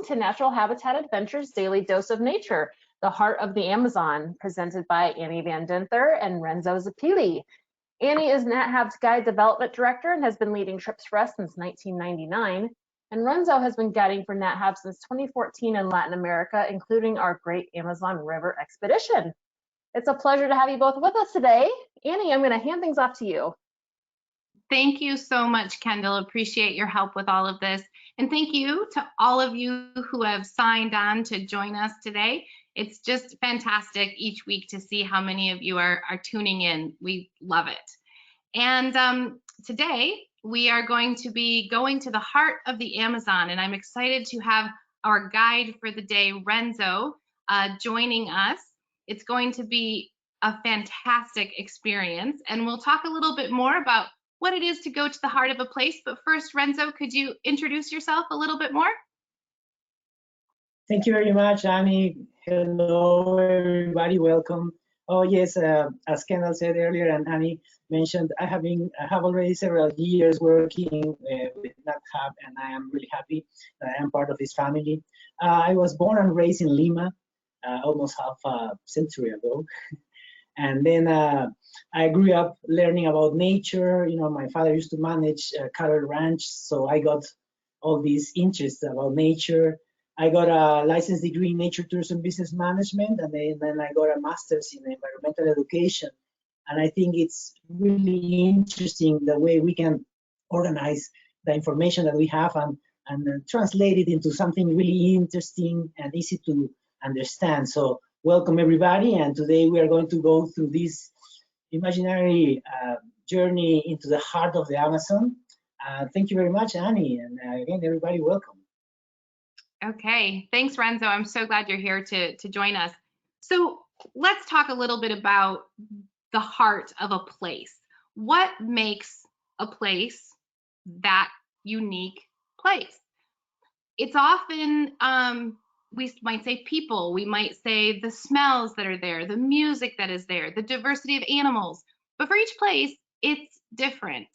to Natural Habitat Adventures Daily Dose of Nature, the Heart of the Amazon, presented by Annie Van Dinther and Renzo Zappilli. Annie is NatHab's Guide Development Director and has been leading trips for us since 1999. And Renzo has been guiding for NatHab since 2014 in Latin America, including our Great Amazon River Expedition. It's a pleasure to have you both with us today. Annie, I'm going to hand things off to you. Thank you so much, Kendall. Appreciate your help with all of this. And thank you to all of you who have signed on to join us today. It's just fantastic each week to see how many of you are tuning in. We love it. And today we are going to be going to the heart of the Amazon, and I'm excited to have our guide for the day, Renzo, joining us. It's going to be a fantastic experience, and we'll talk a little bit more about what it is to go to the heart of a place. But first, Renzo, could you introduce yourself a little bit more? Thank you very much, Annie. Hello, everybody. Welcome. Oh, yes, as Kendall said earlier and Annie mentioned, I have already several years working with NatHab, and I am really happy that I am part of this family. I was born and raised in Lima, almost half a century ago. And then I grew up learning about nature. You know, my father used to manage a cattle ranch, so I got all these interests about nature. I got a license degree in nature tourism business management, and then I got a master's in environmental education. And I think it's really interesting the way we can organize the information that we have and translate it into something really interesting and easy to understand. So welcome, everybody, and today we are going to go through this imaginary journey into the heart of the Amazon. Thank you very much, Annie, and again, everybody, welcome. Okay, thanks, Renzo. I'm so glad you're here to join us. So let's talk a little bit about the heart of a place. What makes a place that unique place? It's often, we might say people, we might say the smells that are there, the music that is there, the diversity of animals. But for each place, it's different.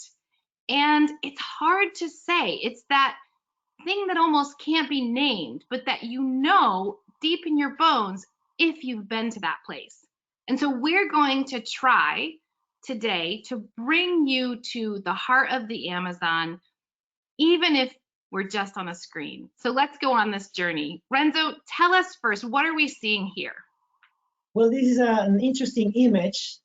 And it's hard to say. It's that thing that almost can't be named, but that you know deep in your bones if you've been to that place. And so we're going to try today to bring you to the heart of the Amazon, even if we're just on a screen. So let's go on this journey. Renzo, tell us first, what are we seeing here? Well, this is an interesting image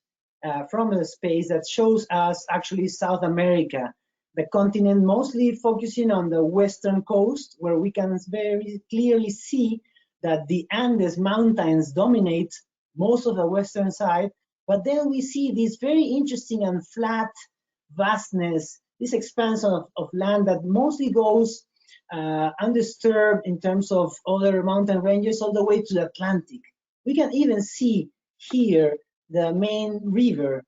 from the space that shows us actually South America, the continent mostly focusing on the western coast, where we can very clearly see that the Andes mountains dominate most of the western side. But then we see this very interesting and flat vastness, this expanse of land that mostly goes undisturbed in terms of other mountain ranges all the way to the Atlantic. We can even see here the main river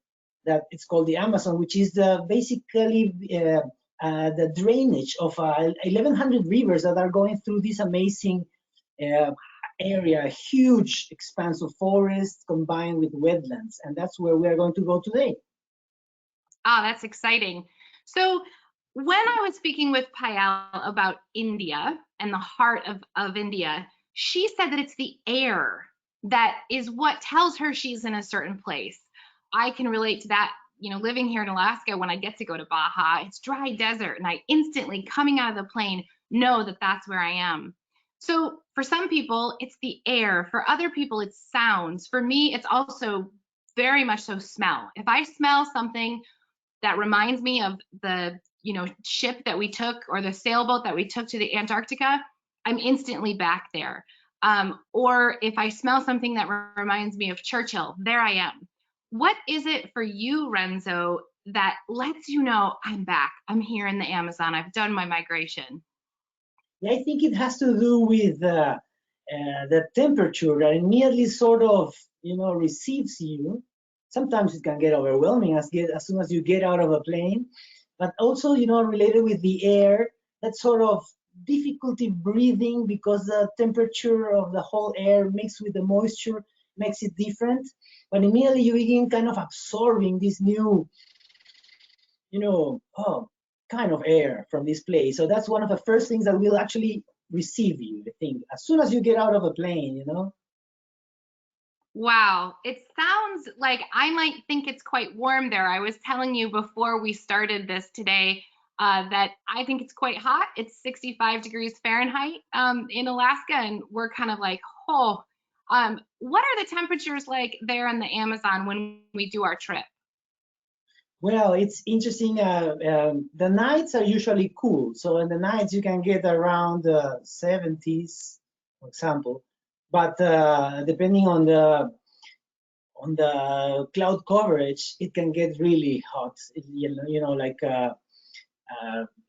that it's called the Amazon, which is basically the drainage of 1,100 rivers that are going through this amazing area, a huge expanse of forest combined with wetlands. And that's where we are going to go today. Ah, that's exciting. So when I was speaking with Payal about India and the heart of India, she said that it's the air that is what tells her she's in a certain place. I can relate to that, you know, living here in Alaska. When I get to go to Baja, it's dry desert, and I instantly, coming out of the plane, know that that's where I am. So for some people, it's the air. For other people, it's sounds. For me, it's also very much so smell. If I smell something that reminds me of the, you know, ship that we took or the sailboat that we took to the Antarctica, I'm instantly back there. Or if I smell something that reminds me of Churchill, there I am. What is it for you, Renzo, that lets you know I'm back, I'm here in the Amazon, I've done my migration? Yeah, I think it has to do with the temperature that immediately sort of, you know, receives you. Sometimes it can get overwhelming as soon as you get out of a plane, but also, you know, related with the air, that sort of difficulty breathing because the temperature of the whole air mixed with the moisture makes it different. But immediately you begin kind of absorbing this new, you know, kind of air from this place. So that's one of the first things that will actually receive you, I think, as soon as you get out of a plane, you know. Wow, it sounds like I might think it's quite warm there. I was telling you before we started this today that I think it's quite hot. It's 65 degrees Fahrenheit in Alaska, and we're kind of like, oh, what are the temperatures like there in the Amazon when we do our trip? Well, it's interesting. The nights are usually cool. So in the nights you can get around 70s, for example. But depending on the cloud coverage, it can get really hot. You know, like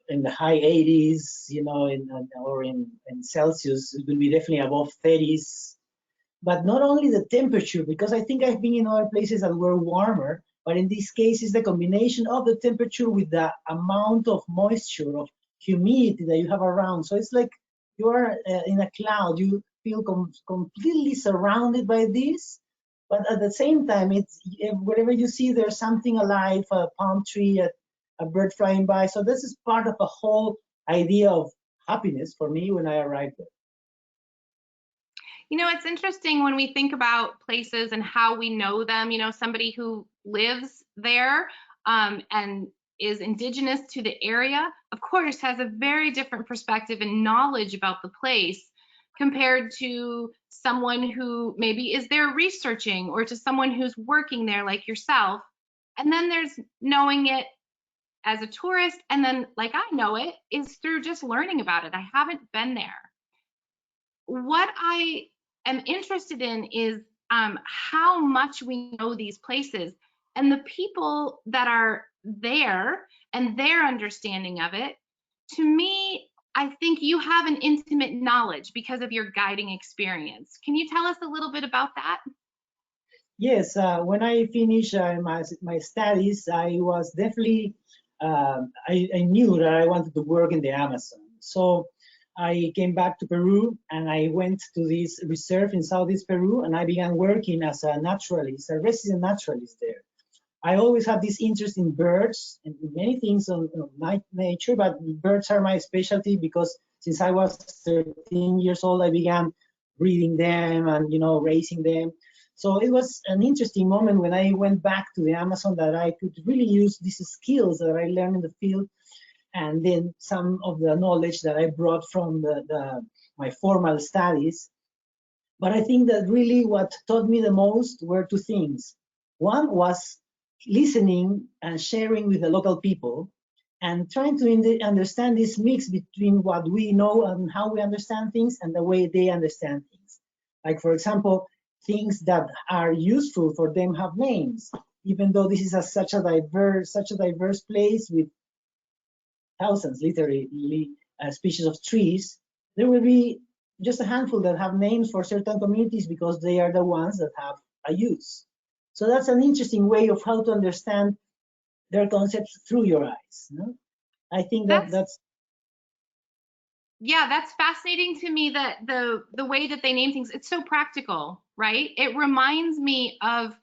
in the high 80s, you know, or in Celsius, it will be definitely above 30s. But not only the temperature, because I think I've been in other places that were warmer, but in this case, it's the combination of the temperature with the amount of moisture, of humidity that you have around. So it's like you are in a cloud. You feel completely surrounded by this, but at the same time, it's wherever you see there's something alive, a palm tree, a bird flying by. So this is part of a whole idea of happiness for me when I arrived there. You know, it's interesting when we think about places and how we know them. You know, somebody who lives there and is indigenous to the area, of course, has a very different perspective and knowledge about the place compared to someone who maybe is there researching, or to someone who's working there like yourself. And then there's knowing it as a tourist, and then like I know it is through just learning about it. I haven't been there. What I am interested in is how much we know these places and the people that are there and their understanding of it. To me, I think you have an intimate knowledge because of your guiding experience. Can you tell us a little bit about that? Yes, when I finished my studies, I was definitely, I knew that I wanted to work in the Amazon. So I came back to Peru and I went to this reserve in Southeast Peru, and I began working as a naturalist, a resident naturalist there. I always have this interest in birds and many things on nature, but birds are my specialty because since I was 13 years old, I began breeding them and, you know, raising them. So it was an interesting moment when I went back to the Amazon that I could really use these skills that I learned in the field, and then some of the knowledge that I brought from my formal studies. But I think that really what taught me the most were two things. One was listening and sharing with the local people and trying to understand this mix between what we know and how we understand things and the way they understand things. Like, for example, things that are useful for them have names, even though this is such a diverse place with thousands, literally, species of trees. There will be just a handful that have names for certain communities because they are the ones that have a use. So that's an interesting way of how to understand their concepts through your eyes. No? I think that's yeah, that's fascinating to me, that the way that they name things, it's so practical, right? It reminds me of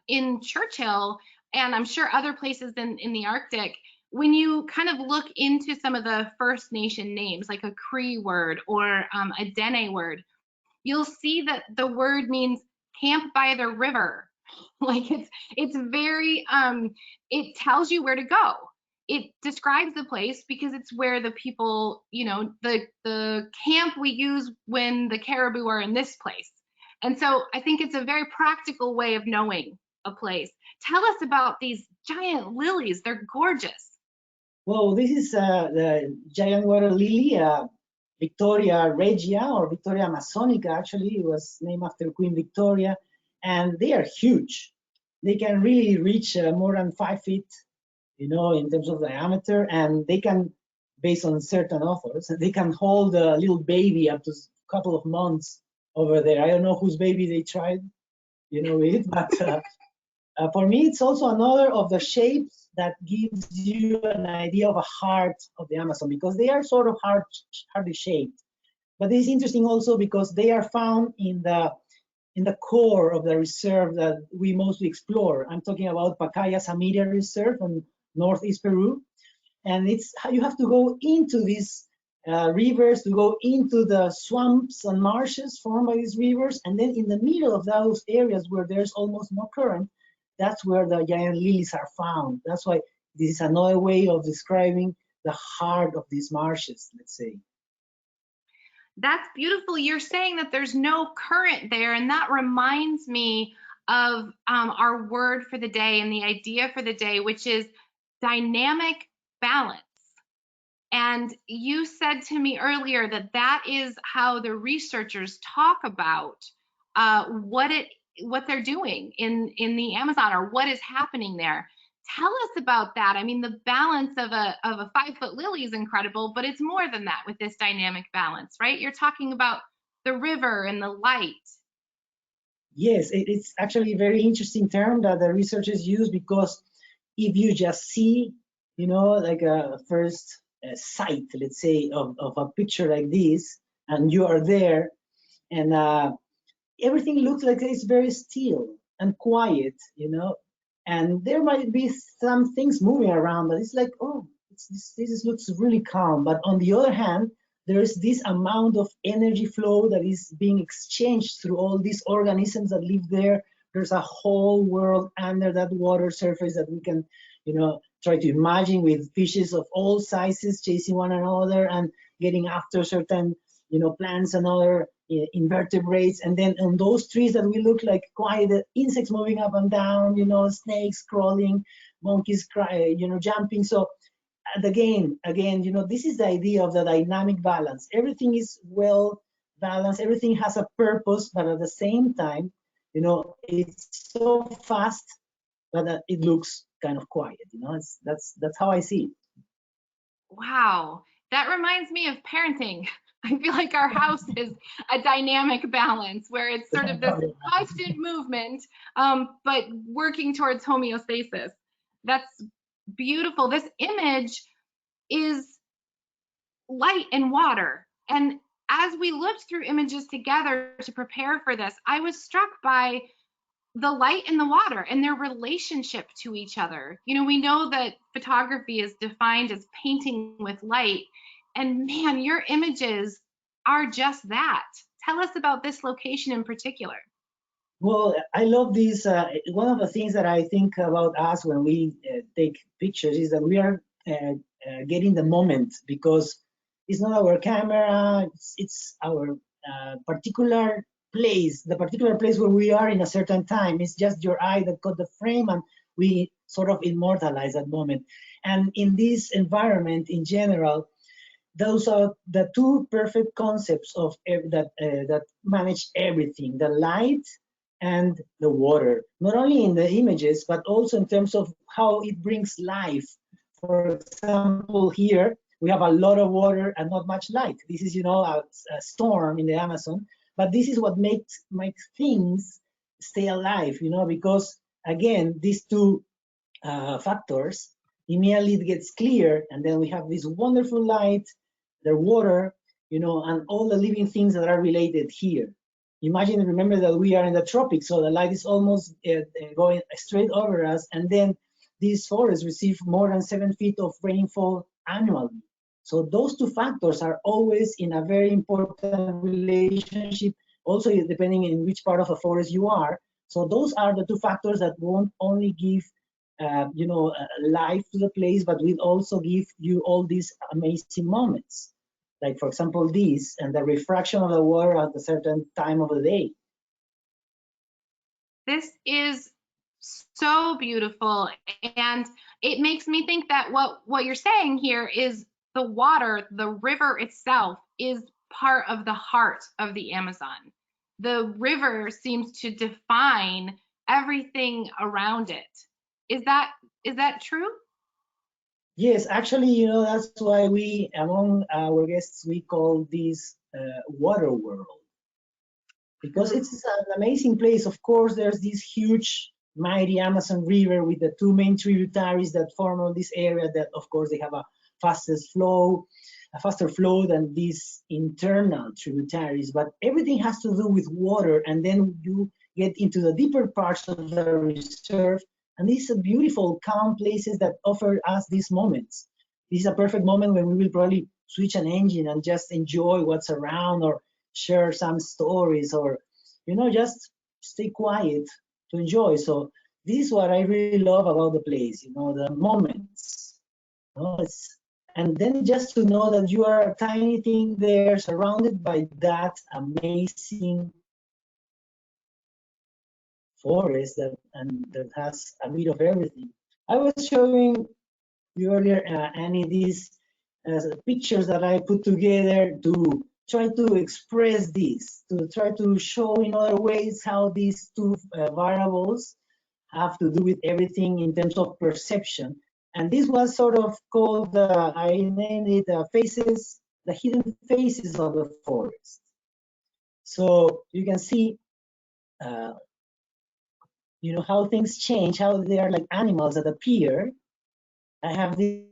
in Churchill, and I'm sure other places in the Arctic, when you kind of look into some of the First Nation names, like a Cree word or a Dene word, you'll see that the word means camp by the river. Like it's very it tells you where to go. It describes the place because it's where the people, you know, the camp we use when the caribou are in this place. And so I think it's a very practical way of knowing a place. Tell us about these giant lilies. They're gorgeous. well, this is the giant water lily, Victoria regia or Victoria amazonica. Actually, it was named after Queen Victoria, and they are huge. They can really reach more than 5 feet, you know, in terms of diameter, and they can, based on certain authors, they can hold a little baby up to a couple of months over there. I don't know whose baby they tried, you know, with, but for me, it's also another of the shapes that gives you an idea of a heart of the Amazon, because they are sort of hardly shaped. But it's interesting also because they are found in the core of the reserve that we mostly explore. I'm talking about Pacaya Samiria Reserve in northeast Peru, and it's you have to go into this rivers to go into the swamps and marshes formed by these rivers. And then in the middle of those areas where there's almost no current, that's where the giant lilies are found. That's why this is another way of describing the heart of these marshes, let's say. That's beautiful. You're saying that there's no current there, and that reminds me of our word for the day and the idea for the day, which is dynamic balance. And you said to me earlier that that is how the researchers talk about what they're doing in the Amazon, or what is happening there. Tell us about that. I mean, the balance of a 5-foot lily is incredible, but it's more than that with this dynamic balance, right? You're talking about the river and the light. Yes, it's actually a very interesting term that the researchers use, because if you just see, you know, like a first sight, let's say, of a picture like this, and you are there, and everything looks like it's very still and quiet, you know, and there might be some things moving around, but it's like, oh, this looks really calm. But on the other hand, there's this amount of energy flow that is being exchanged through all these organisms that live there. There's a whole world under that water surface that we can, you know, try to imagine, with fishes of all sizes chasing one another and getting after certain, you know, plants and other invertebrates. And then on those trees that we look like quiet, insects moving up and down, you know, snakes crawling, monkeys you know, jumping. So and again, you know, this is the idea of the dynamic balance. Everything is well balanced, everything has a purpose, but at the same time, you know, it's so fast that it looks kind of quiet. You know, that's how I see it. Wow, that reminds me of parenting. I feel like our house is a dynamic balance where it's sort of this constant movement, but working towards homeostasis. That's beautiful. This image is light and water. And as we looked through images together to prepare for this, I was struck by the light and the water and their relationship to each other. You know, we know that photography is defined as painting with light, and man, your images are just that. Tell us about this location in particular. Well, I love this. One of the things that I think about us when we take pictures is that we are getting the moment, because it's not our camera, it's our particular place, the particular place where we are in a certain time. It's just your eye that caught the frame, and we sort of immortalize that moment. And in this environment in general, those are the two perfect concepts of that manage everything: the light and the water, not only in the images, but also in terms of how it brings life. For example, here we have a lot of water and not much light. This is, you know, a storm in the Amazon, but this is what makes things stay alive, you know, because again, these two factors, immediately it gets clear, and then we have this wonderful light, the water, you know, and all the living things that are related here. Imagine, remember that we are in the tropics, so the light is almost going straight over us, and then these forests receive more than 7 feet of rainfall annually. So those two factors are always in a very important relationship, also depending in which part of the forest you are. So those are the two factors that won't only give you know, life to the place, but will also give you all these amazing moments. Like, for example, this and the refraction of the water at a certain time of the day. This is so beautiful, and it makes me think that what you're saying here is the water, the river itself, is part of the heart of the Amazon. The river seems to define everything around it. Is that true? Yes, actually, you know, that's why we, among our guests, we call this water world, because it's an amazing place. Of course, there's this huge, mighty Amazon River with the two main tributaries that form all this area that, of course, they have a faster flow than these internal tributaries. But everything has to do with water, and then you get into the deeper parts of the reserve, and these are beautiful, calm places that offer us these moments. This is a perfect moment when we will probably switch an engine and just enjoy what's around, or share some stories, or just stay quiet to enjoy. So this is what I really love about the place, the moments. And then just to know that you are a tiny thing there, surrounded by that amazing forest that has a bit of everything. I was showing you earlier, Annie, these pictures that I put together to try to express this, to try to show in other ways how these two variables have to do with everything in terms of perception. And this was sort of called, I named it faces, the hidden faces of the forest. So you can see, how things change, how they are like animals that appear. I have this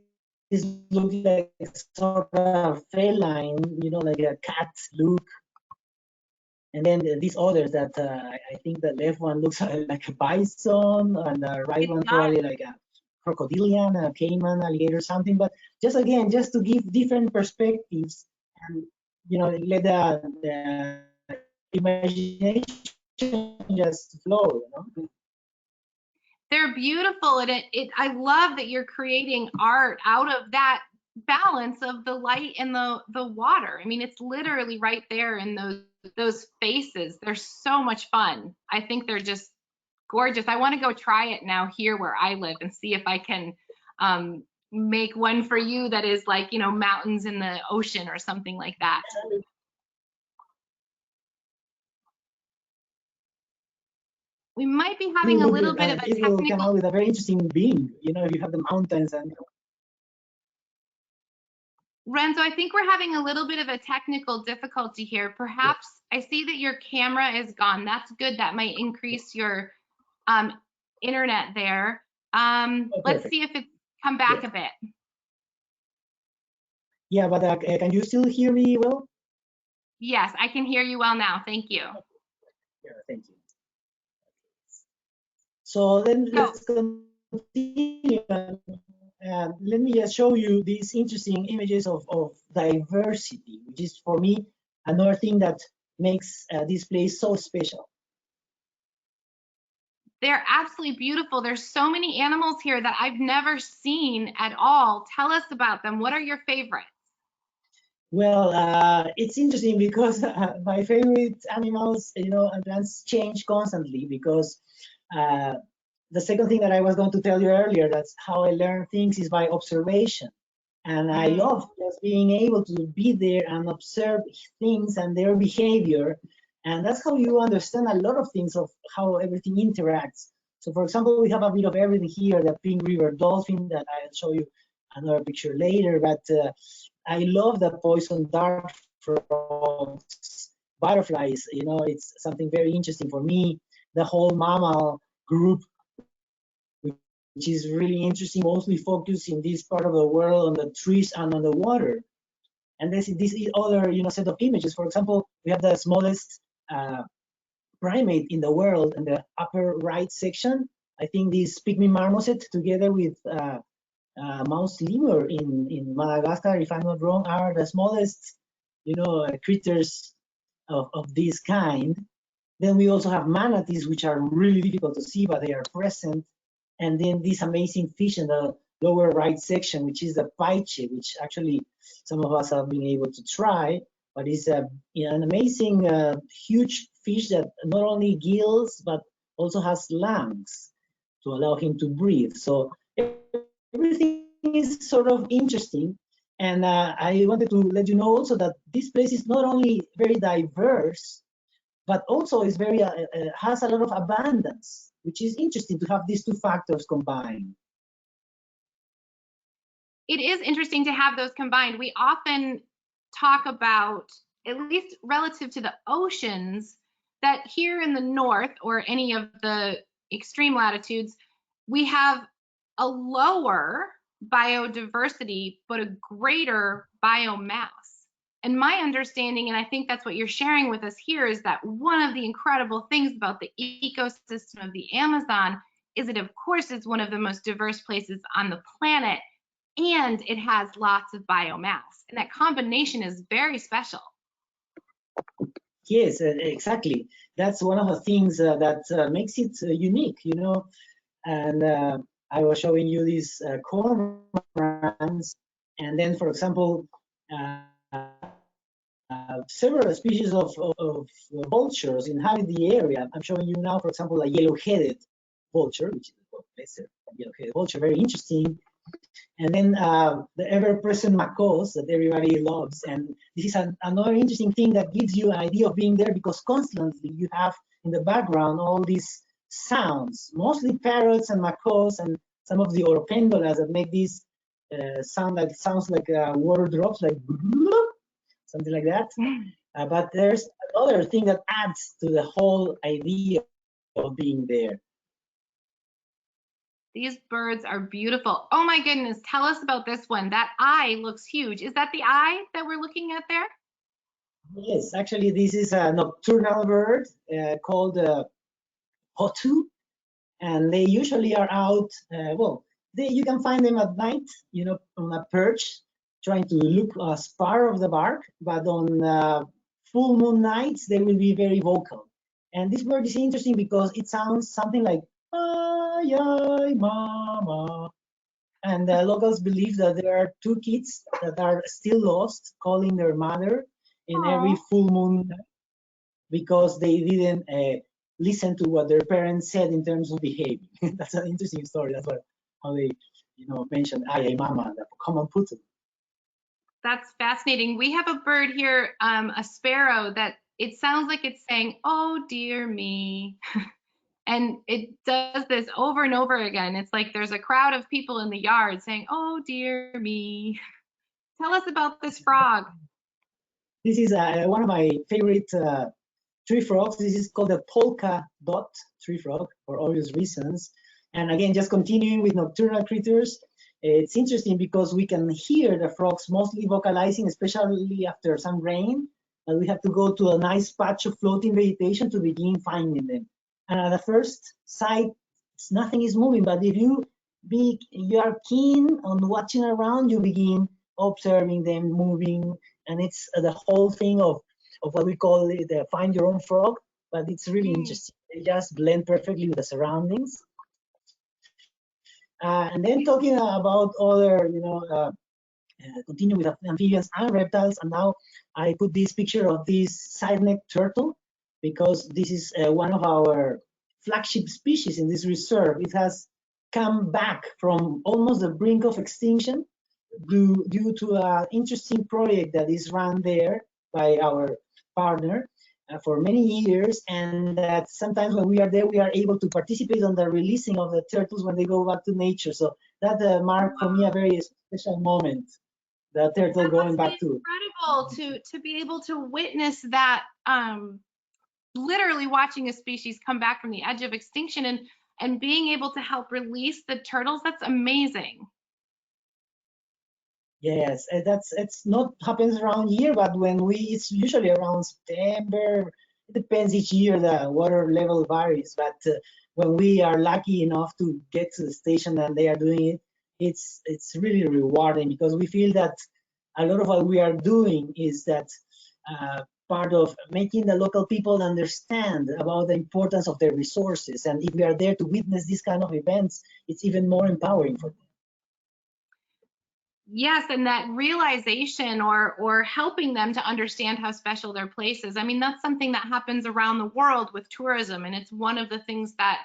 look like sort of feline, like a cat look. And then these others that I think the left one looks like a bison, and the right one probably like a crocodilian, a caiman, alligator, something. But just to give different perspectives, and let the imagination just flow. They're beautiful, and I love that you're creating art out of that balance of the light and the water. I mean, it's literally right there in those faces. They're so much fun. I think they're just gorgeous. I want to go try it now here where I live and see if I can make one for you that is like, mountains in the ocean or something like that. We might be having a little bit of a technical. It will come out with a very interesting being, if you have the mountains and. Renzo, I think we're having a little bit of a technical difficulty here. Perhaps I see that your camera is gone. That's good. That might increase your internet there. Let's see if it's come back a bit. Yeah, but can you still hear me well? Yes, I can hear you well now. Thank you. Yeah, thank you. So then let's continue. Let me just show you these interesting images of diversity, which is for me another thing that makes this place so special. They're absolutely beautiful. There's so many animals here that I've never seen at all. Tell us about them. What are your favorites? Well, it's interesting because my favorite animals, and plants change constantly, because the second thing that I was going to tell you earlier, that's how I learn things, is by observation. And I love just being able to be there and observe things and their behavior. And that's how you understand a lot of things of how everything interacts. So for example, we have a bit of everything here, the Pink River dolphin that I'll show you another picture later. But I love the poison dart frogs, butterflies. It's something very interesting for me. The whole mammal group, which is really interesting, mostly focused in this part of the world on the trees and on the water. And this other set of images. For example, we have the smallest primate in the world in the upper right section. I think this pygmy marmoset, together with mouse lemur in Madagascar, if I'm not wrong, are the smallest critters of this kind. Then we also have manatees, which are really difficult to see, but they are present. And then this amazing fish in the lower right section, which is the paiche, which actually some of us have been able to try, but it's an amazing huge fish that not only gills but also has lungs to allow him to breathe. So everything is sort of interesting. And I wanted to let you know also that this place is not only very diverse, but also is very has a lot of abundance, which is interesting to have these two factors combined. It is interesting to have those combined. We often talk about, at least relative to the oceans, that here in the north or any of the extreme latitudes, we have a lower biodiversity but a greater biomass. And my understanding, and I think that's what you're sharing with us here, is that one of the incredible things about the ecosystem of the Amazon is it, of course, is one of the most diverse places on the planet, and it has lots of biomass. And that combination is very special. Yes, exactly. That's one of the things that makes it unique, you know. And I was showing you these cormorants, and then, for example, several species of vultures inhabit the area. I'm showing you now, for example, a yellow-headed vulture, which is a yellow-headed vulture, very interesting. And then the ever-present macaws that everybody loves. And this is another interesting thing that gives you an idea of being there, because constantly you have in the background all these sounds, mostly parrots and macaws and some of the oropendolas that make this sounds like water drops, like something like that. But there's another thing that adds to the whole idea of being there. These birds are beautiful. Oh my goodness, tell us about this one. That eye looks huge. Is that the eye that we're looking at there? Yes, actually this is a nocturnal bird called hotu, and they usually are out, you can find them at night, you know, on a perch, trying to look as part of the bark, but on full moon nights, they will be very vocal. And this bird is interesting because it sounds something like, ay, ay, mama. And the locals believe that there are two kids that are still lost, calling their mother in every full moon night, because they didn't listen to what their parents said in terms of behaving. That's an interesting story. That's how they, you know, mentioned ay, mama, the common putu. That's fascinating. We have a bird here, a sparrow, that it sounds like it's saying, oh dear me. And it does this over and over again. It's like there's a crowd of people in the yard saying, oh dear me. Tell us about this frog. This is one of my favorite tree frogs. This is called the polka dot tree frog for obvious reasons. And again, just continuing with nocturnal critters, it's interesting because we can hear the frogs mostly vocalizing, especially after some rain. And we have to go to a nice patch of floating vegetation to begin finding them. And at the first sight, nothing is moving. But if you are keen on watching around, you begin observing them moving. And it's the whole thing of what we call the find your own frog, but it's really interesting. They just blend perfectly with the surroundings. And then talking about other, you know, continue with amphibians and reptiles. And now I put this picture of this side-necked turtle because this is one of our flagship species in this reserve. It has come back from almost the brink of extinction due to an interesting project that is run there by our partner for many years, and that sometimes when we are there, we are able to participate on the releasing of the turtles when they go back to nature. So that marked for me a very special moment. The turtle that going back to. Incredible to be able to witness that, literally watching a species come back from the edge of extinction and being able to help release the turtles. That's amazing. Yes, it's not happens around here, but it's usually around September. It depends each year, the water level varies, but when we are lucky enough to get to the station and they are doing it, it's really rewarding because we feel that a lot of what we are doing is that part of making the local people understand about the importance of their resources. And if we are there to witness these kind of events, it's even more empowering for them. Yes, and that realization or helping them to understand how special their place is. I mean, that's something that happens around the world with tourism, and it's one of the things that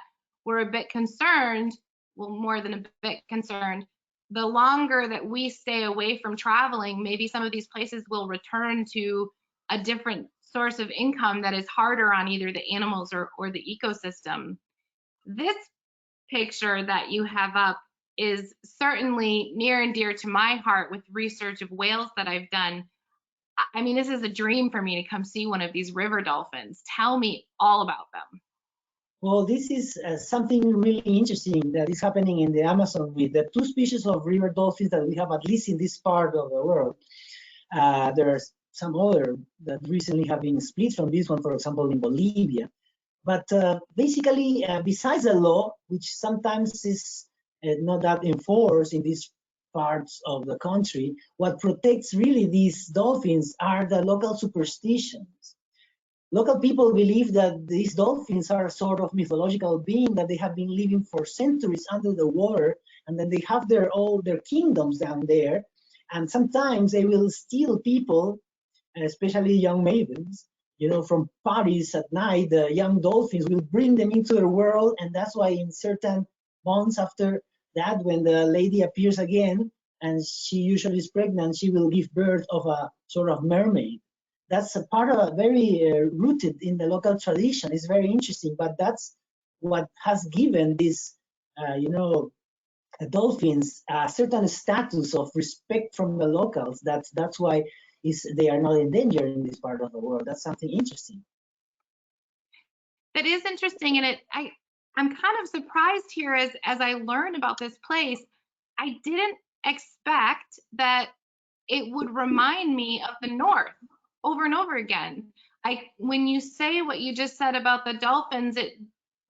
we're a bit concerned, well, more than a bit concerned. The longer that we stay away from traveling, maybe some of these places will return to a different source of income that is harder on either the animals or the ecosystem. This picture that you have up is certainly near and dear to my heart with research of whales that I've done. I mean, this is a dream for me to come see one of these river dolphins. Tell me all about them. Well, this is something really interesting that is happening in the Amazon with the two species of river dolphins that we have, at least in this part of the world. There's some other that recently have been split from this one, for example, in Bolivia. But basically, besides the law, which sometimes is not that enforced in these parts of the country, what protects really these dolphins are the local superstitions. Local people believe that these dolphins are a sort of mythological being, that they have been living for centuries under the water, and then they have all their kingdoms down there. And sometimes they will steal people, especially young maidens, from parties at night. The young dolphins will bring them into their world, and that's why in certain months after that, when the lady appears again, and she usually is pregnant, she will give birth of a sort of mermaid. That's a part of very rooted in the local tradition. It's very interesting, but that's what has given this, dolphins a certain status of respect from the locals. That's why they are not endangered in this part of the world. That's something interesting. That is interesting, and I'm kind of surprised here as I learn about this place. I didn't expect that it would remind me of the North over and over again. When you say what you just said about the dolphins, it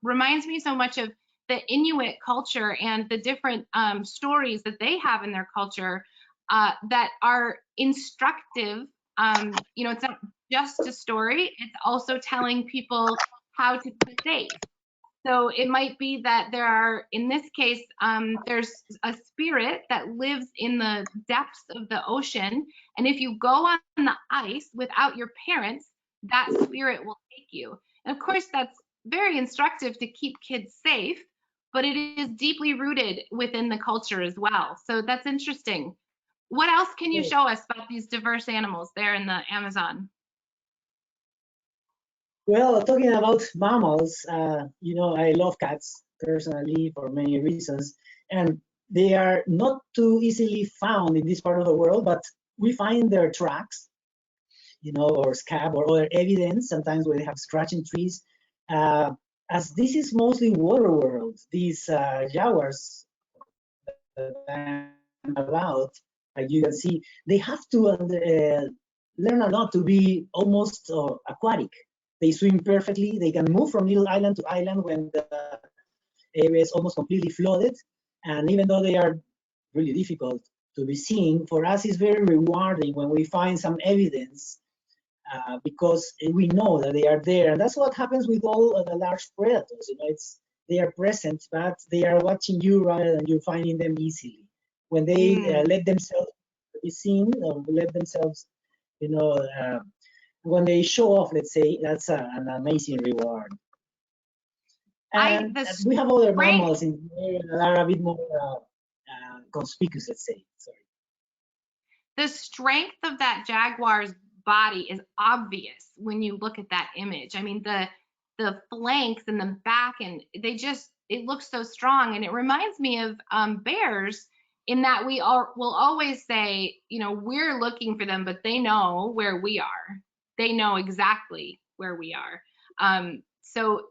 reminds me so much of the Inuit culture and the different stories that they have in their culture that are instructive. It's not just a story, it's also telling people how to be safe. So it might be that there are, in this case, there's a spirit that lives in the depths of the ocean. And if you go on the ice without your parents, that spirit will take you. And of course, that's very instructive to keep kids safe, but it is deeply rooted within the culture as well. So that's interesting. What else can you show us about these diverse animals there in the Amazon? Well, talking about mammals, I love cats personally for many reasons, and they are not too easily found in this part of the world, but we find their tracks, or scab or other evidence, sometimes where they have scratching trees. As this is mostly water world, these jaguars that I'm about, like you can see, they have to learn a lot to be almost aquatic. They swim perfectly. They can move from little island to island when the area is almost completely flooded. And even though they are really difficult to be seen, for us it's very rewarding when we find some evidence because we know that they are there. And that's what happens with all the large predators. They are present, but they are watching you rather than you finding them easily. When they let themselves be seen, or let themselves, when they show off, let's say, that's an amazing reward. And we have other mammals in there that are a bit more conspicuous, let's say. Sorry. The strength of that jaguar's body is obvious when you look at that image. I mean, the flanks and the back, and it looks so strong. And it reminds me of bears, in that will always say, we're looking for them, but they know where we are. They know exactly where we are. So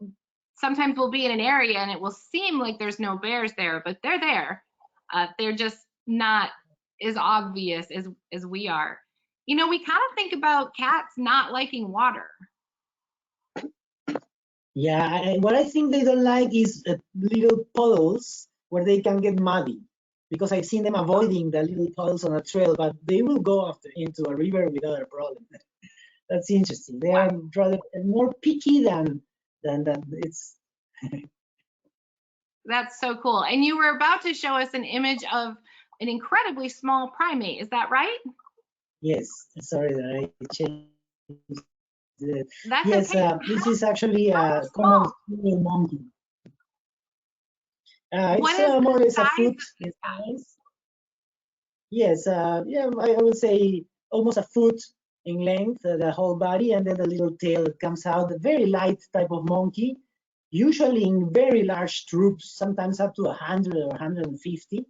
sometimes we'll be in an area and it will seem like there's no bears there, but they're there. They're just not as obvious as we are. We kind of think about cats not liking water. Yeah, what I think they don't like is little puddles where they can get muddy, because I've seen them avoiding the little puddles on a trail, but they will go into a river without a problem. That's interesting. They are rather more picky than it's. That's so cool. And you were about to show us an image of an incredibly small primate. Is that right? Yes. Sorry that I changed it. That's yes. Okay. This is actually a common monkey. It's more or less a foot in size. Yes. Yeah. I would say almost a foot in length, the whole body, and then the little tail that comes out. A very light type of monkey, usually in very large troops, sometimes up to 100 or 150.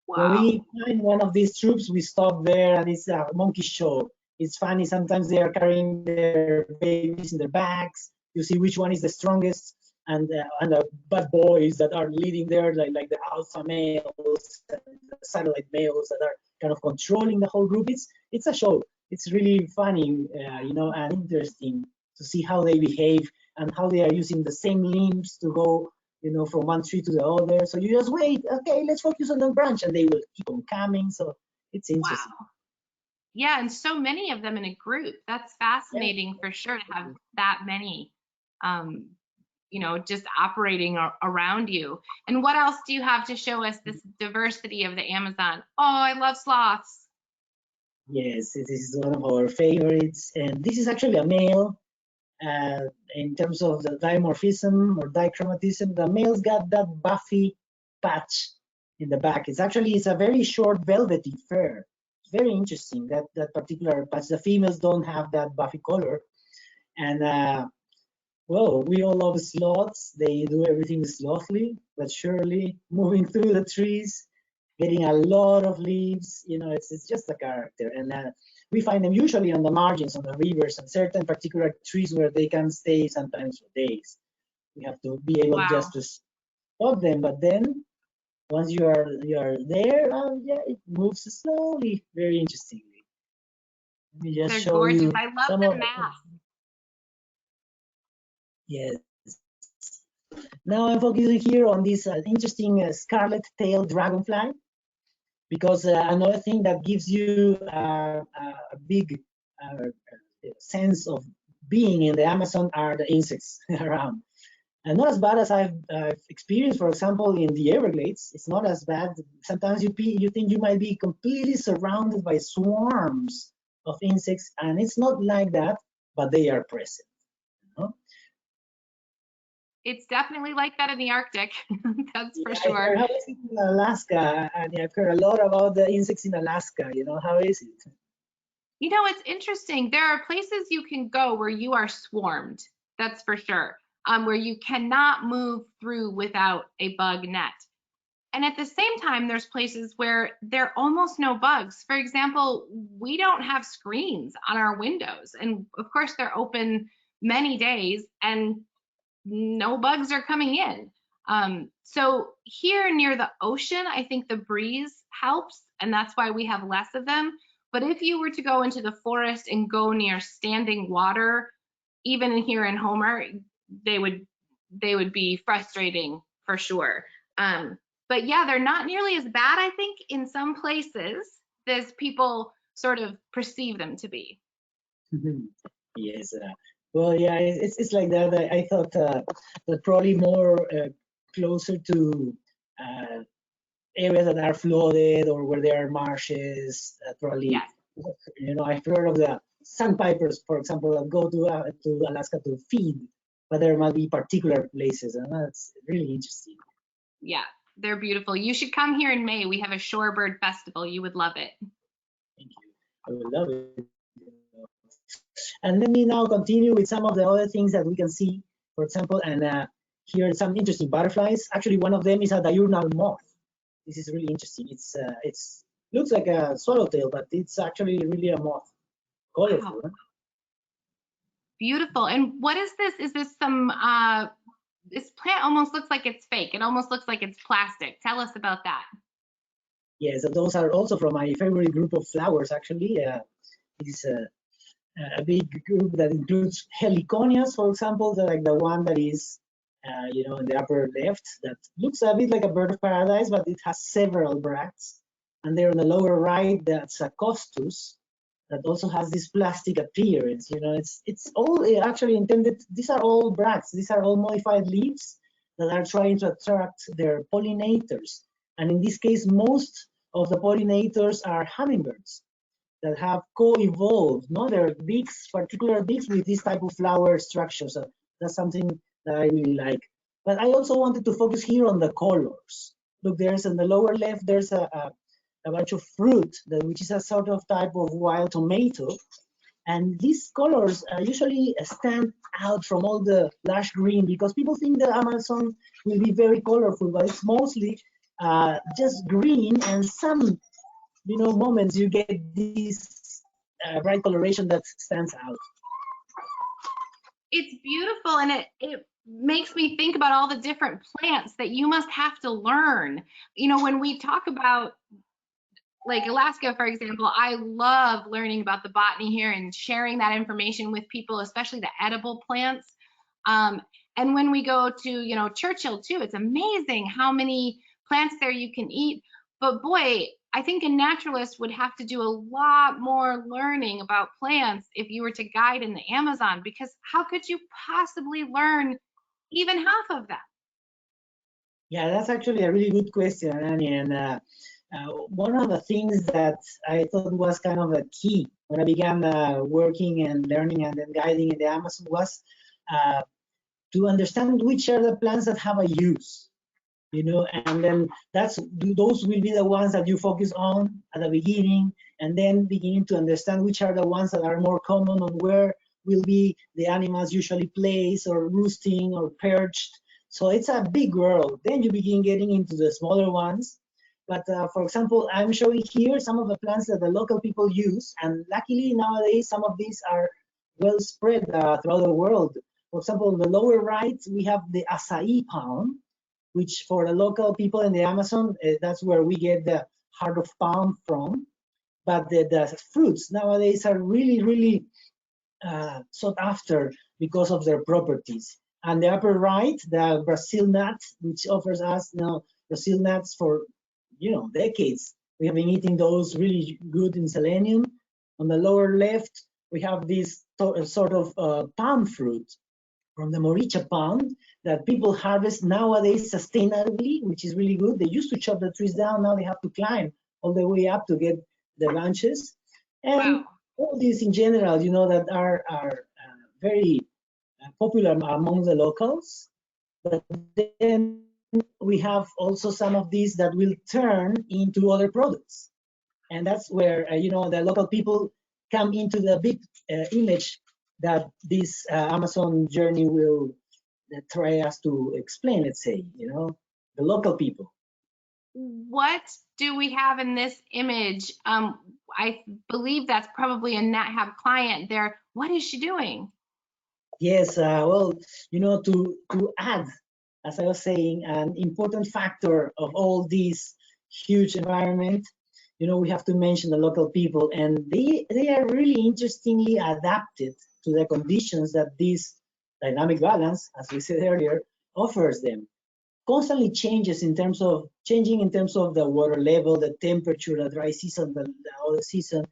Wow. When we find one of these troops, we stop there, and it's a monkey show. It's funny. Sometimes they are carrying their babies in their backs. You see which one is the strongest, and the bad boys that are leading there, like the alpha males and the satellite males that are kind of controlling the whole group. It's a show. It's really funny, and interesting to see how they behave and how they are using the same limbs to go you know, from one tree to the other. So you just wait, okay, let's focus on the branch, and they will keep on coming. So it's interesting. Wow. Yeah, and so many of them in a group. That's fascinating for sure to have that many, you know, just operating around you. And what else do you have to show us this diversity of the Amazon? Oh, I love sloths. Yes, this is one of our favorites, and this is actually a male. In terms of the dimorphism or dichromatism, the male's got that buffy patch in the back. It's a very short velvety fur. It's very interesting, that particular patch. The females don't have that buffy color. And well, we all love sloths. They do everything slothly, but surely moving through the trees, getting a lot of leaves. You know, it's just a character. And we find them usually on the margins, on the rivers, and certain particular trees where they can stay sometimes for days. We have to be able just to spot them, but then once you are there, yeah, it moves slowly, very interestingly. Let me just They're show gorgeous. you I love some the of mask. yes. Now I'm focusing here on this interesting scarlet-tailed dragonfly, because another thing that gives you a big sense of being in the Amazon are the insects around. And not as bad as I've experienced, for example, in the Everglades. It's not as bad. Sometimes you think you might be completely surrounded by swarms of insects, and it's not like that, but they are present. You know? It's definitely like that in the Arctic. That's for Yeah, sure. how is it in Alaska? And I've heard a lot about the insects in Alaska. You know, how is it? You know, it's interesting. There are places you can go where you are swarmed. That's for sure. Where you cannot move through without a bug net. And at the same time, there's places where there are almost no bugs. For example, we don't have screens on our windows. And of course, they're open many days and no bugs are coming in. So here near the ocean, I think the breeze helps, and that's why we have less of them. But if you were to go into the forest and go near standing water, even here in Homer, they would be frustrating for sure. But yeah, they're not nearly as bad, I think, in some places as people sort of perceive them to be. Yes. Well, yeah, it's like that. I thought that probably more closer to areas that are flooded or where there are marshes. Probably, Yes. you know, I've heard of the sandpipers, for example, that go to Alaska to feed, but there might be particular places, and that's really interesting. Yeah, they're beautiful. You should come here in May. We have a shorebird festival. You would love it. Thank you. I would love it. And let me now continue with some of the other things that we can see, for example, and here are some interesting butterflies. Actually, one of them is a diurnal moth. This is really interesting. It's looks like a swallowtail, but it's actually really a moth. Colorful. Wow. Huh? Beautiful. And what is this? Is this some, this plant almost looks like it's fake. It almost looks like it's plastic. Tell us about that. Yes, those are also from my favorite group of flowers, actually. It's a big group that includes heliconias, for example, like the one that is, you know, in the upper left, that looks a bit like a bird of paradise, but it has several bracts. And there on the lower right, that's a costus that also has this plastic appearance. You know, it's all actually intended. These are all bracts. These are all modified leaves that are trying to attract their pollinators. And in this case, most of the pollinators are hummingbirds that have co-evolved, no, their beaks, particular beaks with this type of flower structure. So that's something that I really like. But I also wanted to focus here on the colors. Look, there's in the lower left, there's a bunch of fruit, which is a sort of type of wild tomato. And these colors usually stand out from all the lush green, because people think the Amazon will be very colorful, but it's mostly just green, and some, you know, moments you get this bright coloration that stands out. It's beautiful, and it makes me think about all the different plants that you must have to learn. You know, when we talk about like Alaska, for example, I love learning about the botany here and sharing that information with people, especially the edible plants. And when we go to, you know, Churchill too, it's amazing how many plants there you can eat. But boy, I think a naturalist would have to do a lot more learning about plants if you were to guide in the Amazon, because how could you possibly learn even half of that? Yeah, that's actually a really good question, Annie. And one of the things that I thought was kind of a key when I began working and learning and then guiding in the Amazon was to understand which are the plants that have a use, you know, and then those will be the ones that you focus on at the beginning, and then beginning to understand which are the ones that are more common on where will be the animals usually placed or roosting or perched. So it's a big world. Then you begin getting into the smaller ones. But for example, I'm showing here some of the plants that the local people use, and luckily nowadays some of these are well spread throughout the world. For example, on the lower right, we have the acai palm, which for the local people in the Amazon, that's where we get the heart of palm from. But the fruits nowadays are really, really sought after because of their properties. And the upper right, the Brazil nut, which offers us, you know, Brazil nuts for, you know, decades. We have been eating those, really good in selenium. On the lower left, we have this sort of palm fruit from the moricha palm that people harvest nowadays sustainably, which is really good. They used to chop the trees down, now they have to climb all the way up to get the branches. And Wow. all these in general, you know, that are very popular among the locals. But then we have also some of these that will turn into other products. And that's where, you know, the local people come into the big image that this Amazon journey will try us to explain, let's say, you know, the local people. What do we have in this image? I believe that's probably a NatHab client there. What is she doing? Yes, well, you know, to add, as I was saying, an important factor of all these huge environment, you know, we have to mention the local people, and they are really interestingly adapted to the conditions that this dynamic balance, as we said earlier, offers them. Constantly changes in terms of changing in terms of the water level, the temperature, the dry season, the other season,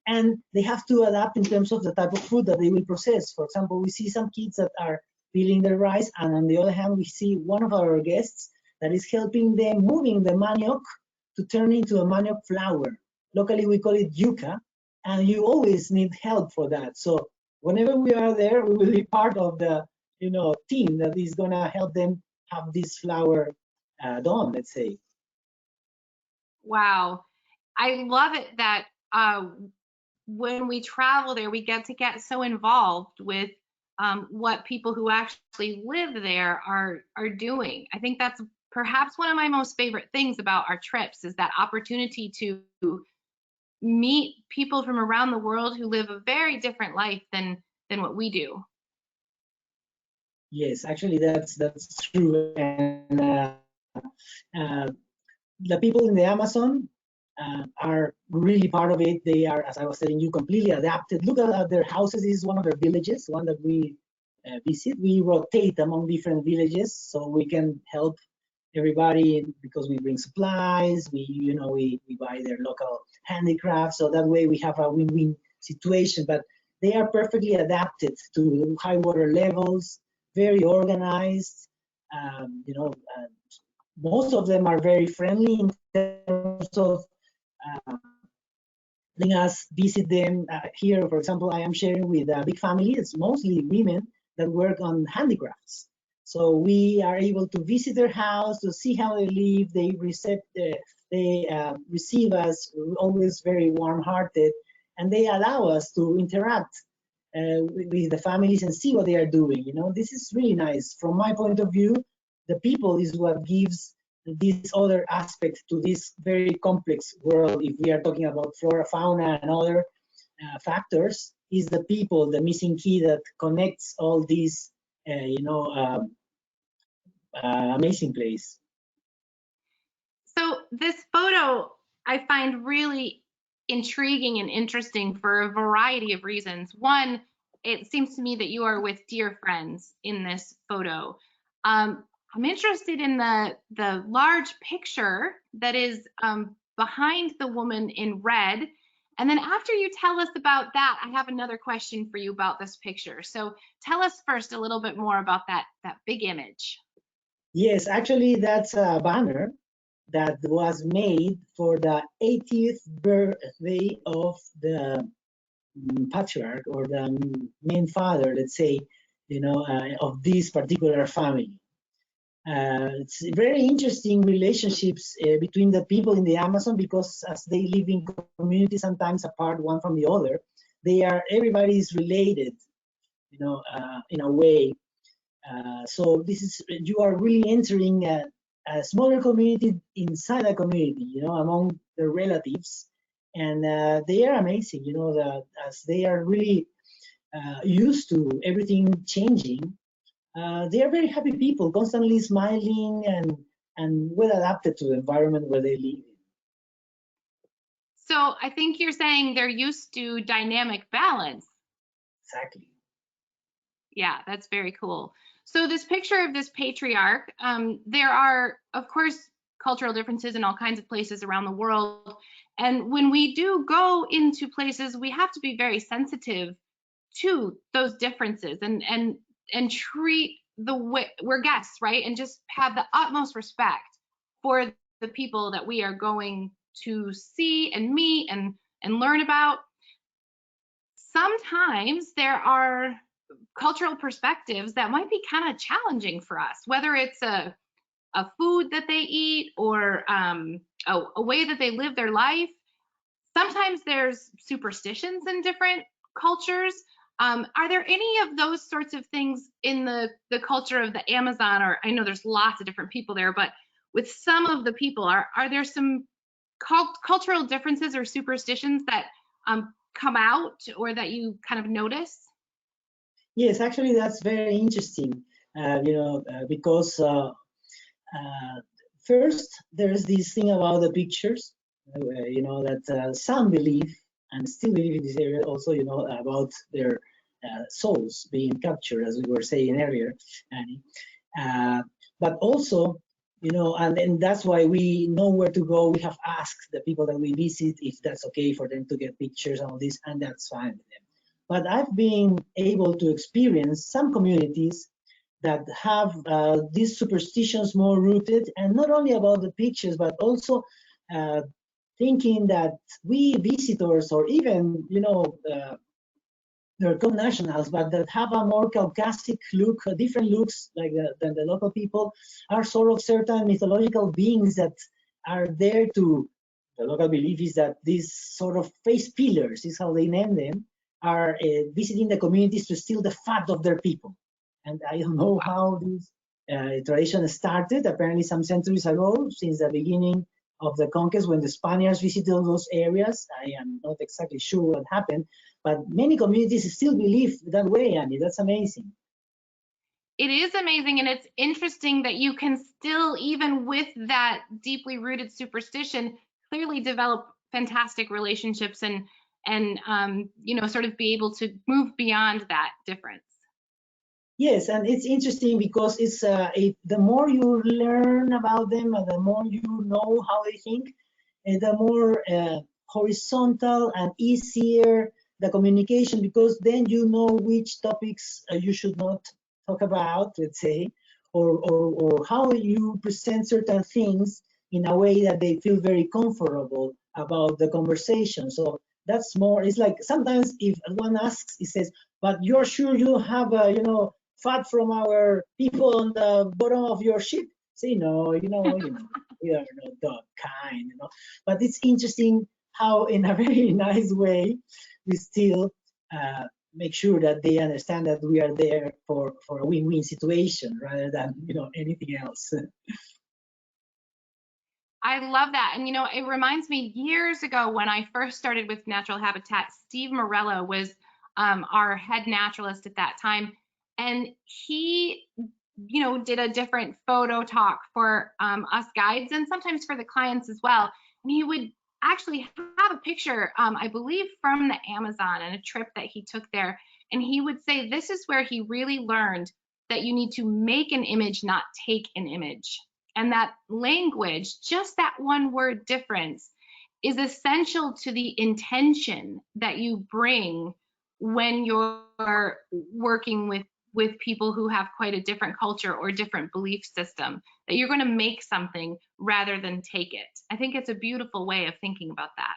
and they have to adapt in terms of the type of food that they will process. For example, we see some kids that are peeling their rice, and on the other hand, we see one of our guests that is helping them moving the manioc to turn into a manioc flour. Locally, we call it yuca, and you always need help for that. So whenever we are there, we will be part of the, you know, team that is gonna help them have this flour done, let's say. Wow. I love it that when we travel there, we get to get so involved with what people who actually live there are doing. I think that's perhaps one of my most favorite things about our trips is that opportunity to meet people from around the world who live a very different life than what we do. Yes, actually, that's true. And uh, the people in the Amazon are really part of it. They are, as I was telling you, completely adapted. Look at their houses. This is one of their villages, one that we visit. We rotate among different villages so we can help everybody because we bring supplies. We buy their local handicrafts. So that way we have a win-win situation. But they are perfectly adapted to high water levels, very organized. Most of them are very friendly in terms of letting us visit them. Here, for example, I am sharing with a big family. It's mostly women that work on handicrafts. So we are able to visit their house to see how they live. They receive us always very warm-hearted, and they allow us to interact with the families and see what they are doing. You know, this is really nice. From my point of view, the people is what gives this other aspect to this very complex world. If we are talking about flora, fauna, and other factors, is the people, the missing key that connects all these, amazing place. So this photo I find really intriguing and interesting for a variety of reasons. One, it seems to me that you are with dear friends in this photo. I'm interested in the large picture that is behind the woman in red. And then after you tell us about that, I have another question for you about this picture. So tell us first a little bit more about that big image. Yes, actually, that's a banner that was made for the 80th birthday of the patriarch, or the main father, let's say, of this particular family. It's very interesting relationships between the people in the Amazon, because as they live in communities sometimes apart one from the other, everybody is related, in a way. So you are really entering a smaller community inside a community, among the relatives, and they are amazing, as they are really used to everything changing. They are very happy people, constantly smiling and well adapted to the environment where they live. So I think you're saying they're used to dynamic balance. Exactly. Yeah, that's very cool. So this picture of this patriarch, there are, of course, cultural differences in all kinds of places around the world. And when we do go into places, we have to be very sensitive to those differences and treat the way we're guests, right? And just have the utmost respect for the people that we are going to see and meet and learn about. Sometimes there are cultural perspectives that might be kind of challenging for us, whether it's a food that they eat or a way that they live their life. Sometimes there's superstitions in different cultures. Are there any of those sorts of things in the culture of the Amazon? Or I know there's lots of different people there, but with some of the people, are there some cultural differences or superstitions that come out or that you kind of notice? Yes, actually, that's very interesting, because first, there's this thing about the pictures, that some believe, and still believe in this area also, about their souls being captured, as we were saying earlier, Annie. But also, and that's why we know where to go. We have asked the people that we visit if that's okay for them to get pictures and all this, and that's fine with them. But I've been able to experience some communities that have these superstitions more rooted, and not only about the pictures, but also thinking that we visitors, or even they're co-nationals, but that have a more Caucasic look, different looks than the local people, are sort of certain mythological beings that are there to. The local belief is that these sort of face peelers, is how they name them, are visiting the communities to steal the fat of their people. And I don't know how this tradition started, apparently some centuries ago, since the beginning of the conquest, when the Spaniards visited those areas. I am not exactly sure what happened, but many communities still believe that way, Annie. That's amazing. It is amazing, and it's interesting that you can still, even with that deeply rooted superstition, clearly develop fantastic relationships and sort of be able to move beyond that difference. Yes, and it's interesting because it's the more you learn about them, and the more you know how they think, the more horizontal and easier the communication, because then you know which topics you should not talk about, let's say, or how you present certain things in a way that they feel very comfortable about the conversation. So that's more, it's like sometimes if one asks, it says, but you're sure you have, fat from our people on the bottom of your ship? Say, no, we are not that kind, But it's interesting how, in a very nice way, we still make sure that they understand that we are there for a win-win situation rather than, anything else. I love that. And, it reminds me years ago when I first started with Natural Habitat, Steve Morello was our head naturalist at that time. And he, did a different photo talk for us guides and sometimes for the clients as well. And he would actually have a picture, I believe, from the Amazon and a trip that he took there. And he would say this is where he really learned that you need to make an image, not take an image. And that language, just that one word difference, is essential to the intention that you bring when you're working with people who have quite a different culture or different belief system, that you're going to make something rather than take it. I think it's a beautiful way of thinking about that.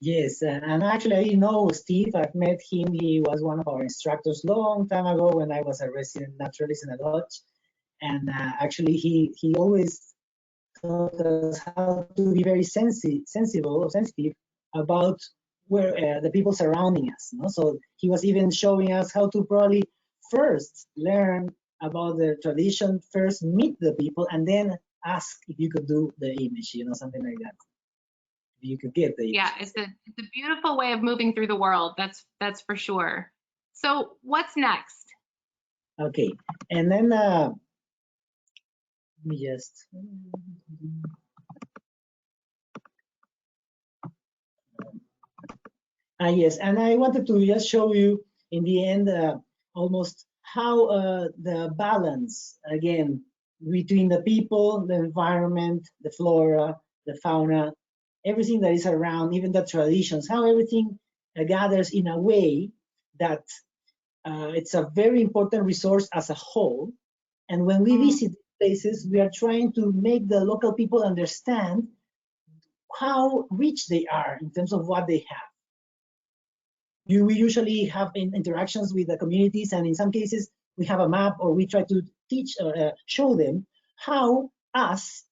Yes, and actually I know Steve. I've met him. He was one of our instructors long time ago when I was a resident naturalist in a lodge. And actually he always taught us how to be very sensitive about where the people surrounding us. You know? So he was even showing us how to probably first learn about the tradition, first meet the people, and then ask if you could do the image, you know, something like that. If you could get the image. Yeah, it's a beautiful way of moving through the world. That's for sure. So what's next? Okay, and then let me just. Yes, and I wanted to just show you in the end almost how the balance, again, between the people, the environment, the flora, the fauna, everything that is around, even the traditions, how everything gathers in a way that it's a very important resource as a whole. And when we visit places, we are trying to make the local people understand how rich they are in terms of what they have. We usually have interactions with the communities, and in some cases we have a map, or we try to teach show them how us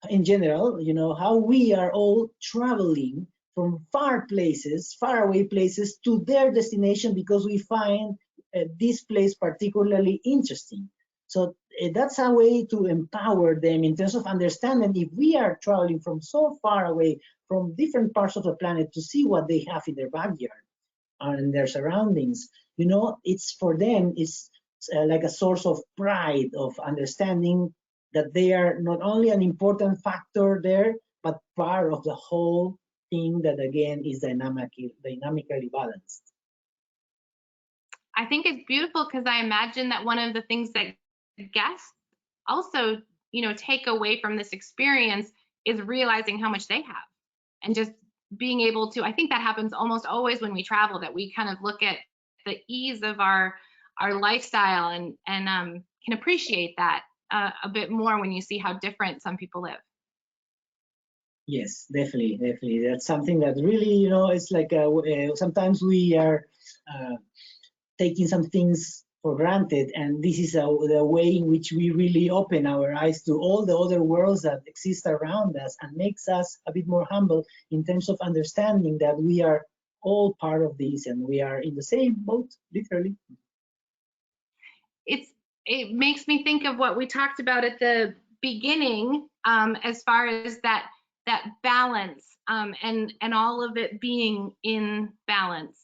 in general, you know, how we are all traveling from far places, far away places, to their destination because we find this place particularly interesting. So that's a way to empower them in terms of understanding if we are traveling from so far away from different parts of the planet to see what they have in their backyard and their surroundings. You know, it's for them, it's like a source of pride, of understanding that they are not only an important factor there, but part of the whole thing that again is dynamically balanced. I think it's beautiful because I imagine that one of the things that guests also, you know, take away from this experience is realizing how much they have, and just being able to, I think that happens almost always when we travel, that we kind of look at the ease of our lifestyle and can appreciate that a bit more when you see how different some people live. Yes, definitely. That's something that really, you know, it's like sometimes we are taking some things for granted, and this is the way in which we really open our eyes to all the other worlds that exist around us, and makes us a bit more humble in terms of understanding that we are all part of this and we are in the same boat, literally. It makes me think of what we talked about at the beginning, as far as that balance, and all of it being in balance.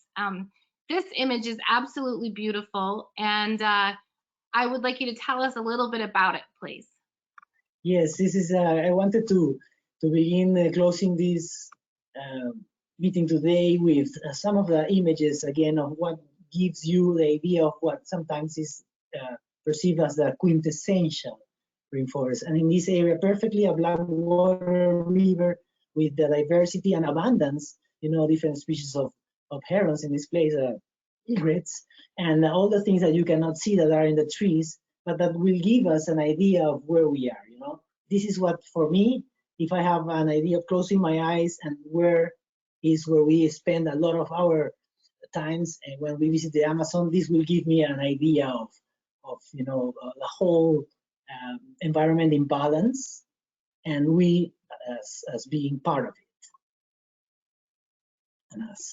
This image is absolutely beautiful, and I would like you to tell us a little bit about it, please. Yes, this is. I wanted to begin closing this meeting today with some of the images again of what gives you the idea of what sometimes is perceived as the quintessential rainforest. And in this area, perfectly a black water river with the diversity and abundance, you know, different species of herons in this place, egrets, and all the things that you cannot see that are in the trees, but that will give us an idea of where we are, you know. This is what, for me, if I have an idea of closing my eyes and where we spend a lot of our times, and when we visit the Amazon, this will give me an idea of you know, the whole environment in balance, and we as being part of it.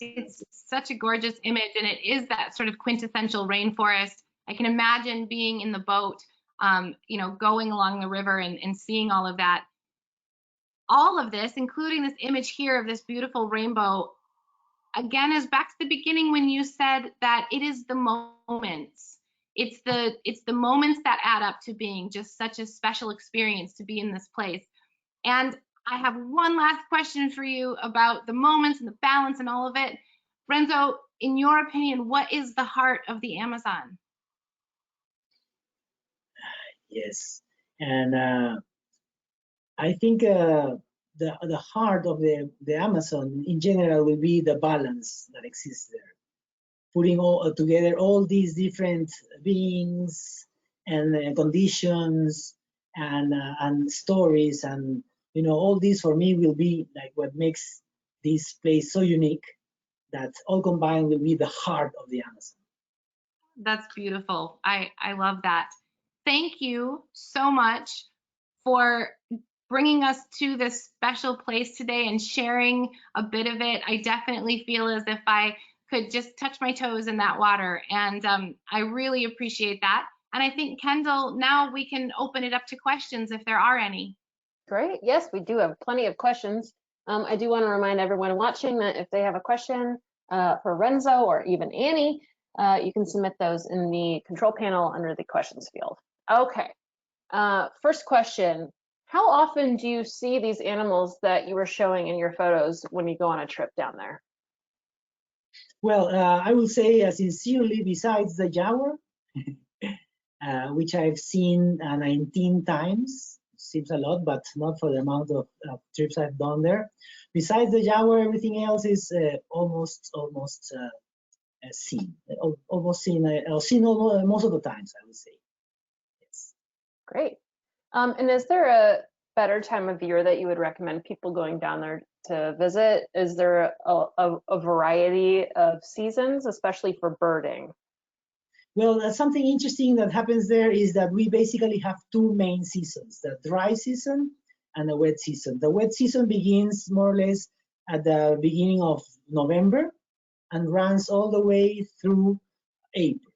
It's such a gorgeous image, and it is that sort of quintessential rainforest. I can imagine being in the boat, you know, going along the river and seeing all of that. All of this, including this image here of this beautiful rainbow, again, is back to the beginning when you said that it is the moments. It's the moments that add up to being just such a special experience to be in this place. And I have one last question for you about the moments and the balance and all of it. Renzo, in your opinion, what is the heart of the Amazon? Yes, and I think the heart of the Amazon in general will be the balance that exists there, putting all together all these different beings and conditions and stories, and all these for me will be like what makes this place so unique, that all combined will be the heart of the Amazon. That's beautiful. I love that. Thank you so much for bringing us to this special place today and sharing a bit of it. I definitely feel as if I could just touch my toes in that water, and I really appreciate that. And I think, Kendall, now we can open it up to questions if there are any. Great. Yes, we do have plenty of questions. I do want to remind everyone watching that if they have a question for Renzo or even Annie, you can submit those in the control panel under the questions field. Okay. First question. How often do you see these animals that you were showing in your photos when you go on a trip down there? Well, I will say sincerely, besides the jaguar, which I've seen 19 times, seems a lot, but not for the amount of trips I've done there. Besides the jaguar, everything else is almost seen. Almost seen, most of the times, I would say. Yes. Great. And is there a better time of year that you would recommend people going down there to visit? Is there a variety of seasons, especially for birding? Well, something interesting that happens there is that we basically have two main seasons, the dry season and the wet season. The wet season begins more or less at the beginning of November and runs all the way through April,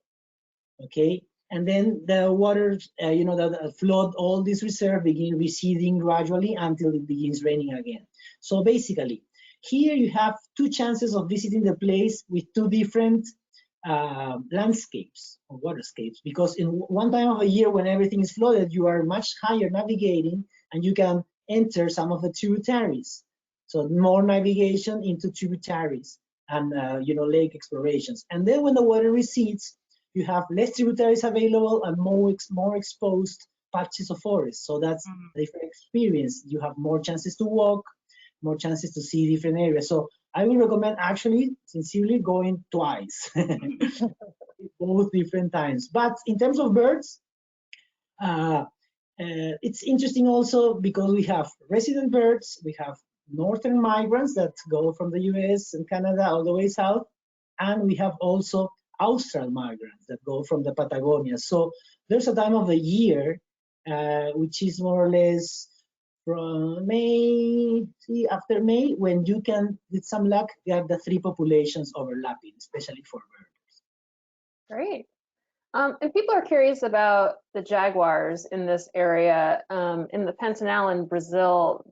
okay? And then the waters, that flood all this reserve begin receding gradually until it begins raining again. So basically, here you have two chances of visiting the place with two different landscapes or waterscapes, because in one time of the year when everything is flooded, you are much higher navigating and you can enter some of the tributaries. So more navigation into tributaries and lake explorations. And then when the water recedes, you have less tributaries available and more exposed patches of forest. So that's a different experience. You have more chances to walk, more chances to see different areas. So I would recommend actually, sincerely, going twice, both different times. But in terms of birds, it's interesting also because we have resident birds, we have northern migrants that go from the US and Canada all the way south, and we have also austral migrants that go from the Patagonia. So there's a time of the year, which is more or less from May, after May, when you can, with some luck, get the three populations overlapping, especially for birds. Great. And people are curious about the jaguars in this area. In the Pantanal in Brazil,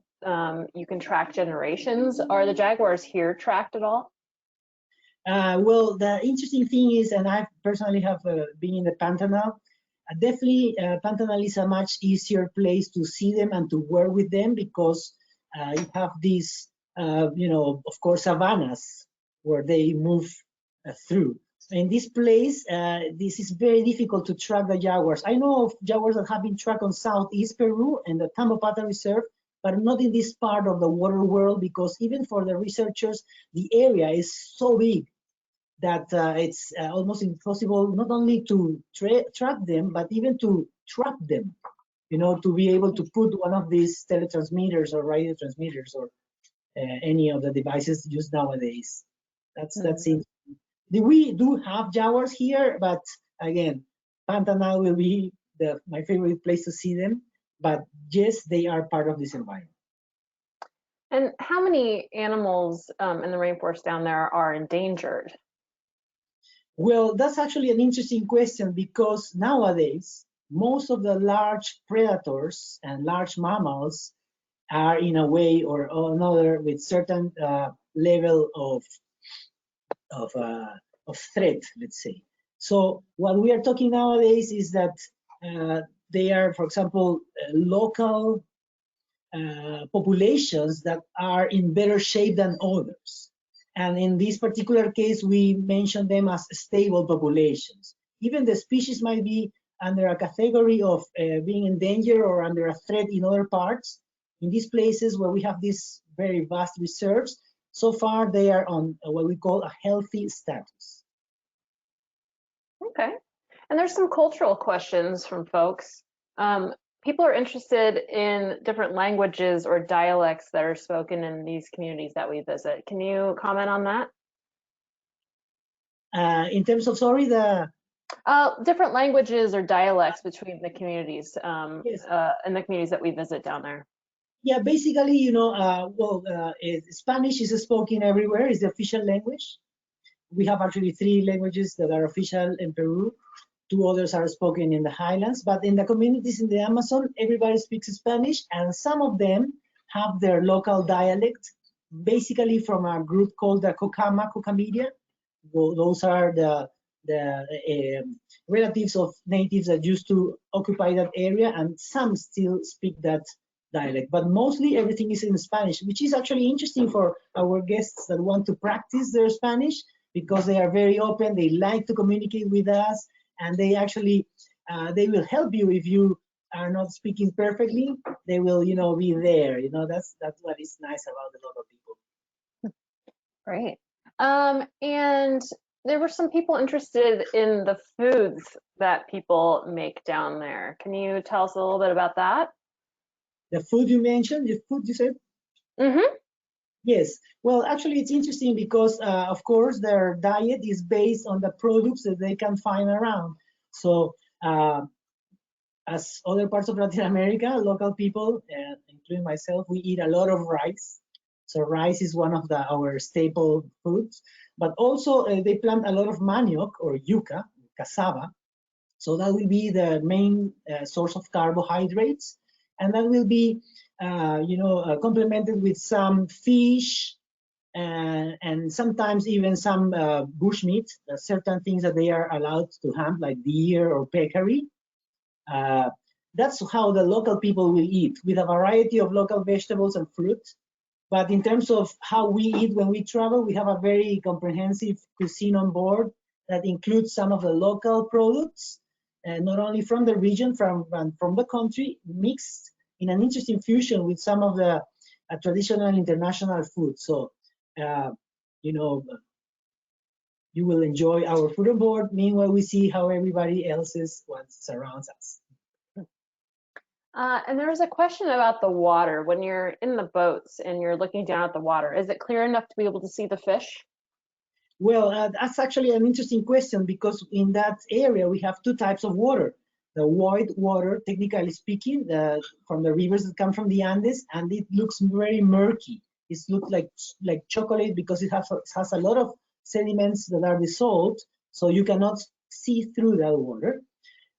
you can track generations. Are the jaguars here tracked at all? Well, the interesting thing is, and I personally have been in the Pantanal, definitely Pantanal is a much easier place to see them and to work with them because you have these, of course, savannas where they move through. In this place, this is very difficult to track the jaguars. I know of jaguars that have been tracked on southeast Peru and the Tambopata Reserve, but not in this part of the water world, because even for the researchers, the area is so big that it's almost impossible not only to track them, but even to trap them, to be able to put one of these teletransmitters or radio transmitters or any of the devices used nowadays. That's it. We do have jaguars here, but again, Pantanal will be my favorite place to see them. But yes, they are part of this environment. And how many animals in the rainforest down there are endangered? Well, that's actually an interesting question because nowadays, most of the large predators and large mammals are in a way or another with certain level of threat, let's say. So what we are talking nowadays is that they are, for example, local populations that are in better shape than others. And in this particular case, we mention them as stable populations. Even the species might be under a category of being in danger or under a threat in other parts. In these places where we have these very vast reserves, so far they are on what we call a healthy status. Okay. And there's some cultural questions from folks. People are interested in different languages or dialects that are spoken in these communities that we visit. Can you comment on that? In terms of, sorry, the different languages or dialects between the communities yes. and the communities that we visit down there. Yeah, basically, you know, Spanish is spoken everywhere. It's the official language. We have actually 3 languages that are official in Peru. 2 others are spoken in the highlands, but in the communities in the Amazon, everybody speaks Spanish, and some of them have their local dialect, basically from a group called the Cocamadia. Those are the relatives of natives that used to occupy that area, and some still speak that dialect, but mostly everything is in Spanish, which is actually interesting for our guests that want to practice their Spanish, because they are very open, they like to communicate with us, and they actually they will help you if you are not speaking perfectly. They will, you know, be there. You know, that's what is nice about the local people. Great. And there were some people interested in the foods that people make down there. Can you tell us a little bit about that? The food you mentioned, the food you said? Mm-hmm. Yes. Well, actually, it's interesting because, of course, their diet is based on the products that they can find around. So, as other parts of Latin America, local people, including myself, we eat a lot of rice. So rice is one of our staple foods. But also, they plant a lot of manioc or yuca, cassava. So that will be the main source of carbohydrates, and that will be, complemented with some fish and sometimes even some bush meat. Certain things that they are allowed to hunt, like deer or peccary. That's how the local people will eat, with a variety of local vegetables and fruit. But in terms of how we eat when we travel, we have a very comprehensive cuisine on board that includes some of the local products, not only from the region, from the country, mixed in an interesting fusion with some of the traditional international food. So, you will enjoy our food on board. Meanwhile, we see how everybody else's what surrounds us. And there was a question about the water. When you're in the boats and you're looking down at the water, is it clear enough to be able to see the fish? Well, that's actually an interesting question, because in that area we have 2 types of water. The white water, technically speaking, from the rivers that come from the Andes, and it looks very murky. It looks like chocolate because it has a lot of sediments that are dissolved, so you cannot see through that water.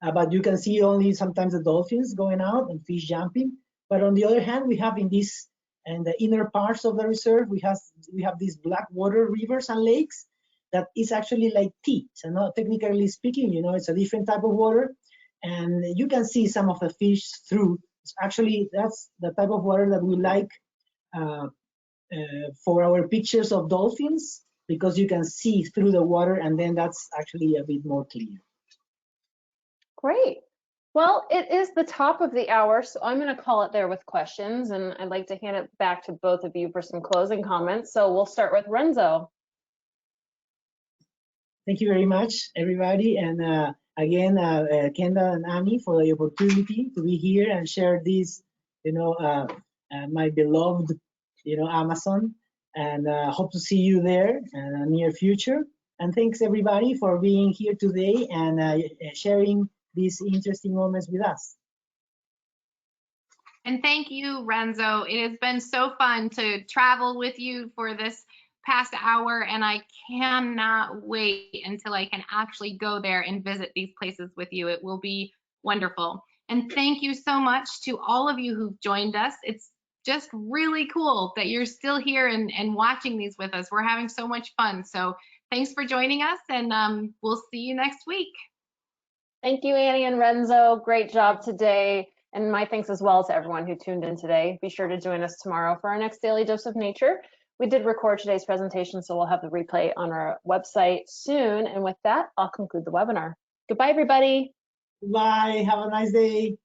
But you can see only sometimes the dolphins going out and fish jumping. But on the other hand, we have in the inner parts of the reserve, we have these black water rivers and lakes that is actually like teeth. And not technically speaking, it's a different type of water, and you can see some of the fish through. Actually, that's the type of water that we like for our pictures of dolphins, because you can see through the water, and then that's actually a bit more clear. Great. Well, it is the top of the hour, so I'm going to call it there with questions, and I'd like to hand it back to both of you for some closing comments. So we'll start with Renzo. Thank you very much, everybody. And again, Kendall and Annie, for the opportunity to be here and share this, my beloved, Amazon. And hope to see you there in the near future. And thanks, everybody, for being here today and sharing these interesting moments with us. And thank you, Renzo. It has been so fun to travel with you for this past hour, and I cannot wait until I can actually go there and visit these places with you. It will be wonderful. And thank you so much to all of you who've joined us. It's just really cool that you're still here and watching these with us. We're having so much fun. So thanks for joining us, and we'll see you next week. Thank you, Annie and Renzo. Great job today. And my thanks as well to everyone who tuned in today. Be sure to join us tomorrow for our next Daily Dose of Nature, We did record today's presentation, so we'll have the replay on our website soon. And with that, I'll conclude the webinar. Goodbye, everybody. Bye. Have a nice day.